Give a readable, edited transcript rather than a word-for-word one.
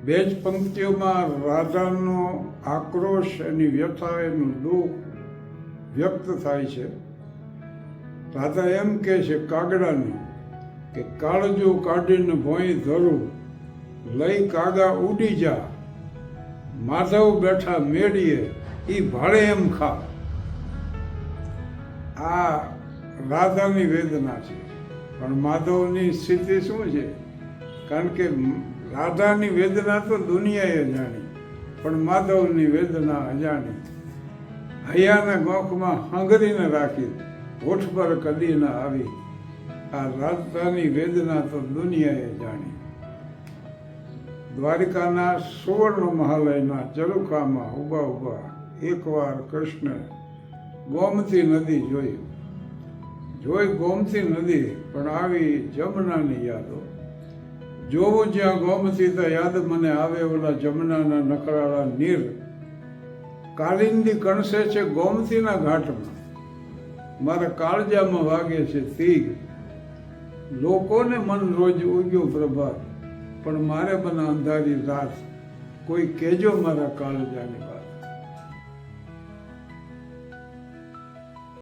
બે જ પંક્તિઓમાં રાધાનો આક્રોશ, એની વ્યથા, એનું દુઃખ વ્યક્ત થાય છે. રાધા એમ કહે છે કાગડાને કે કાળજો કાઢીને ભોંય ધરું, લઈ કાગા ઉડી જા, માધવ બેઠા મેળીએ ઈ ભાડે એમ ખા. આ રાધાની વેદના છે. પણ માધવની સ્થિતિ શું છે? કારણ કે રાધાની વેદના તો દુનિયાએ જાણી, પણ માધવની વેદના અજાણી. હૈયાના ગોખમાં હંગરીને રાખી, હોઠ પર કદી ન આવી. આ રાધાની વેદના તો દુનિયાએ જાણી. દ્વારિકાના સુવર્ણ મહાલયના ચરુખામાં ઊભા ઊભા એકવાર કૃષ્ણ ગોમતી નદી જોઈ ગોમતી નદી, પણ આવી જમનાની યાદો. જોવું જ્યાં ગોમતી તો યાદ મને આવે ઓલા જમનાના નકરાળા નીર. કાલિંદી કણસે છે ગોમતીના ઘાટમાં, મારા કાળજામાં વાગે છે તીગ. લોકોને મન રોજ ઉગ્યું પ્રભાત, પણ મારે મને અંધારી રાત. કોઈ કહેજો મારા કાળજાની વાત.